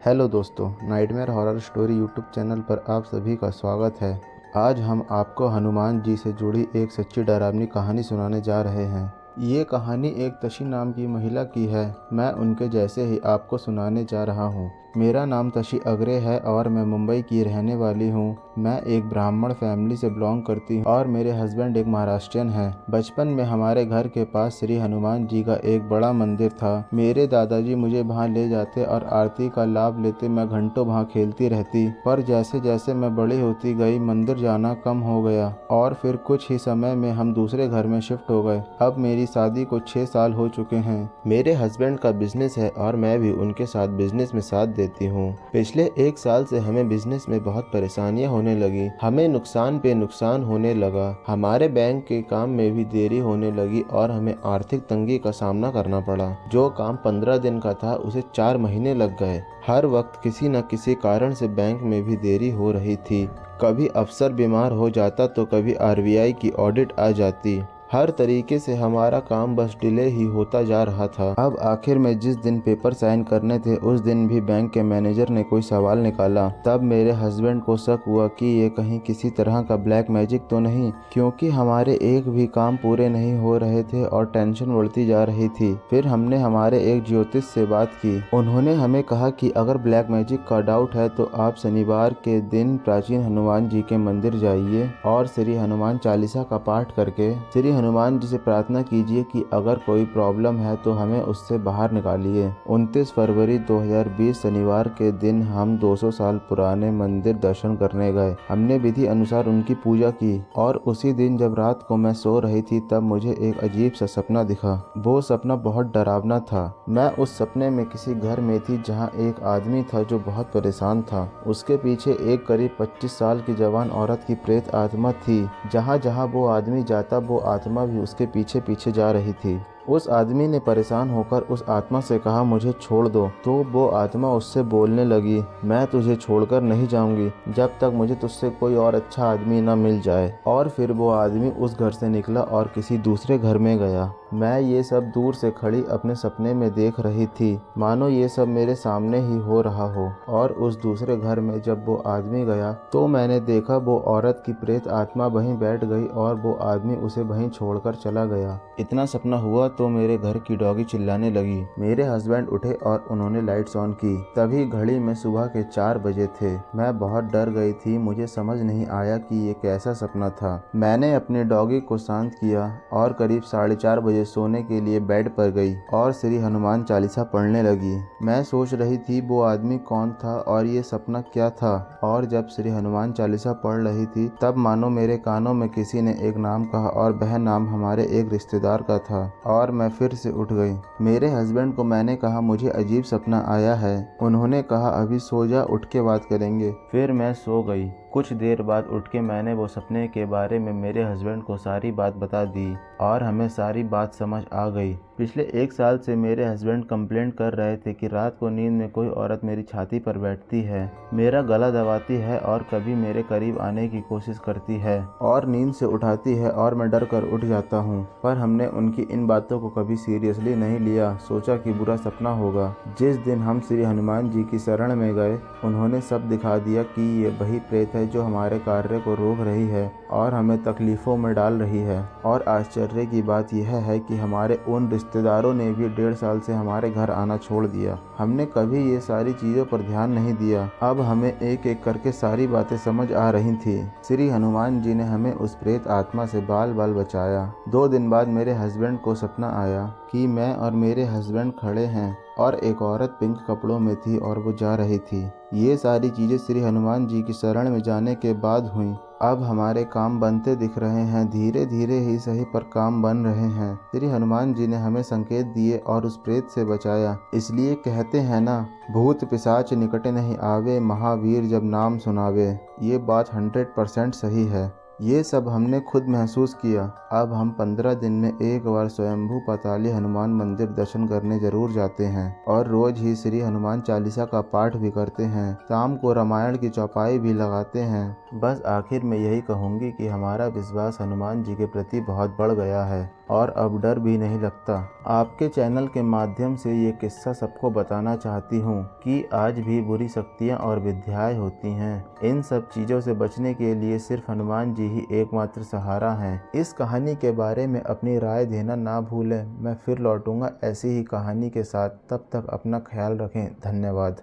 Hello दोस्तों, nightmare horror story YouTube channel पर आप सभी का स्वागत है। आज हम आपको हनुमान जी से जुड़ी एक सच्ची डरावनी कहानी सुनाने जा रहे हैं। ये कहानी एक तशी नाम की महिला की है। मैं उनके जैसे ही आपको सुनाने जा रहा हूँ। मेरा नाम तशी अग्रे है और मैं मुंबई की रहने वाली हूँ। मैं एक ब्राह्मण फैमिली से बिलोंग करती हूँ और मेरे हस्बैंड एक महाराष्ट्रियन हैं। बचपन में हमारे घर के पास श्री हनुमान जी का एक बड़ा मंदिर था। मेरे दादाजी मुझे वहाँ ले जाते और आरती का लाभ लेते मैं घंटों वहाँ खेलती रहती। पर जैसे जैसे मैं बड़ी होती गई मंदिर जाना कम हो गया और फिर कुछ ही समय में हम दूसरे घर में शिफ्ट हो गए। अब मेरी शादी को 6 साल हो चुके हैं। मेरे हस्बैंड का बिजनेस है और मैं भी उनके साथ बिजनेस में साथ देती हूँ। पिछले 1 साल से हमें बिजनेस में बहुत परेशानियां होने लगी। हमें नुकसान पे नुकसान होने लगा। हमारे बैंक के काम में भी देरी होने लगी और हमें आर्थिक तंगी का सामना करना पड़ा। जो काम 15 दिन का था उसे 4 महीने लग गए। हर वक्त किसी न किसी कारण से बैंक में भी देरी हो रही थी। कभी अफसर बीमार हो जाता तो कभी आरबीआई की ऑडिट आ जाती। हर तरीके से हमारा काम बस डिले ही होता जा रहा था। अब आखिर में जिस दिन पेपर साइन करने थे उस दिन भी बैंक के मैनेजर ने कोई सवाल निकाला। तब मेरे हस्बैंड को शक हुआ कि ये कहीं किसी तरह का ब्लैक मैजिक तो नहीं, क्योंकि हमारे एक भी काम पूरे नहीं हो रहे थे और टेंशन बढ़ती जा रही थी। फिर हमने हमारे एक ज्योतिष से बात की। उन्होंने हमें कहा कि अगर ब्लैक मैजिक का डाउट है तो आप शनिवार के दिन प्राचीन हनुमान जी के मंदिर जाइए और श्री हनुमान चालीसा का पाठ करके श्री हनुमान जी से प्रार्थना कीजिए कि अगर कोई प्रॉब्लम है तो हमें उससे बाहर निकालिए। 29 फरवरी 2020 शनिवार के दिन हम 200 साल पुराने मंदिर दर्शन करने गए। हमने विधि अनुसार उनकी पूजा की और उसी दिन जब रात को मैं सो रही थी तब मुझे एक अजीब सा सपना दिखा। वो सपना बहुत डरावना था। मैं उस सपने में किसी घर में थी जहाँ एक आदमी था जो बहुत परेशान था। उसके पीछे एक करीब 25 साल की जवान औरत की प्रेत आत्मा थी। जहाँ जहाँ वो आदमी जाता वो आत्मा भी उसके पीछे पीछे जा रही थी। उस आदमी ने परेशान होकर उस आत्मा से कहा, मुझे छोड़ दो। तो वो आत्मा उससे बोलने लगी, मैं तुझे छोड़कर नहीं जाऊंगी जब तक मुझे तुझसे कोई और अच्छा आदमी न मिल जाए। और फिर वो आदमी उस घर से निकला और किसी दूसरे घर में गया। मैं ये सब दूर से खड़ी अपने सपने में देख रही थी, मानो ये सब मेरे सामने ही हो रहा हो। और उस दूसरे घर में जब वो आदमी गया तो मैंने देखा वो औरत की प्रेत आत्मा वहीं बैठ गई और वो आदमी उसे वहीं छोड़कर चला गया। इतना सपना हुआ तो मेरे घर की डॉगी चिल्लाने लगी। मेरे हस्बैंड उठे और उन्होंने लाइट्स ऑन की। तभी घड़ी में सुबह के 4 बजे थे। मैं बहुत डर गई थी। मुझे समझ नहीं आया कि ये कैसा सपना था। मैंने अपने डॉगी को शांत किया और करीब 4:30 बजे सोने के लिए बेड पर गई और श्री हनुमान चालीसा पढ़ने लगी। मैं सोच रही थी वो आदमी कौन था और ये सपना क्या था। और जब श्री हनुमान चालीसा पढ़ रही थी तब मानो मेरे कानों में किसी ने एक नाम कहा और वह नाम हमारे एक रिश्तेदार का था और मैं फिर से उठ गई। मेरे हस्बैंड को मैंने कहा, मुझे अजीब सपना आया है। उन्होंने कहा, अभी सो जा, उठ के बात करेंगे। फिर मैं सो गई। कुछ देर बाद उठ के मैंने वो सपने के बारे में मेरे हस्बैंड को सारी बात बता दी और हमें सारी बात समझ आ गई। पिछले 1 साल से मेरे हस्बैंड कंप्लेंट कर रहे थे कि रात को नींद में कोई औरत मेरी छाती पर बैठती है, मेरा गला दबाती है और कभी मेरे करीब आने की कोशिश करती है और नींद से उठाती है और मैं डर कर उठ जाता हूँ। पर हमने उनकी इन बातों को कभी सीरियसली नहीं लिया, सोचा कि बुरा सपना होगा। जिस दिन हम श्री हनुमान जी की शरण में गए उन्होंने सब दिखा दिया कि ये वही प्रेत है जो हमारे कार्य को रोक रही है और हमें तकलीफों में डाल रही है। और आश्चर्य की बात यह है कि हमारे उन रिश्तेदारों ने भी 1.5 साल से हमारे घर आना छोड़ दिया। हमने कभी ये सारी चीजों पर ध्यान नहीं दिया। अब हमें एक एक करके सारी बातें समझ आ रही थी। श्री हनुमान जी ने हमें उस प्रेत आत्मा से बाल बाल बचाया। 2 दिन बाद मेरे हस्बैंड को सपना आया कि मैं और मेरे हस्बैंड खड़े हैं और एक औरत पिंक कपड़ों में थी और वो जा रही थी। ये सारी चीजें श्री हनुमान जी की शरण में जाने के बाद हुई। अब हमारे काम बनते दिख रहे हैं, धीरे धीरे ही सही पर काम बन रहे हैं। श्री हनुमान जी ने हमें संकेत दिए और उस प्रेत से बचाया। इसलिए कहते हैं ना, भूत पिशाच निकटे नहीं आवे, महावीर जब नाम सुनावे। ये बात 100% सही है। ये सब हमने खुद महसूस किया। अब हम 15 दिन में एक बार स्वयंभू पाताली हनुमान मंदिर दर्शन करने जरूर जाते हैं और रोज ही श्री हनुमान चालीसा का पाठ भी करते हैं। शाम को रामायण की चौपाई भी लगाते हैं। बस आखिर में यही कहूँगी कि हमारा विश्वास हनुमान जी के प्रति बहुत बढ़ गया है और अब डर भी नहीं लगता। आपके चैनल के माध्यम से ये किस्सा सबको बताना चाहती हूँ कि आज भी बुरी शक्तियाँ और विद्याएँ होती हैं। इन सब चीज़ों से बचने के लिए सिर्फ हनुमान जी ही एकमात्र सहारा हैं। इस कहानी के बारे में अपनी राय देना ना भूलें। मैं फिर लौटूंगा ऐसी ही कहानी के साथ। तब तक अपना ख्याल रखें। धन्यवाद।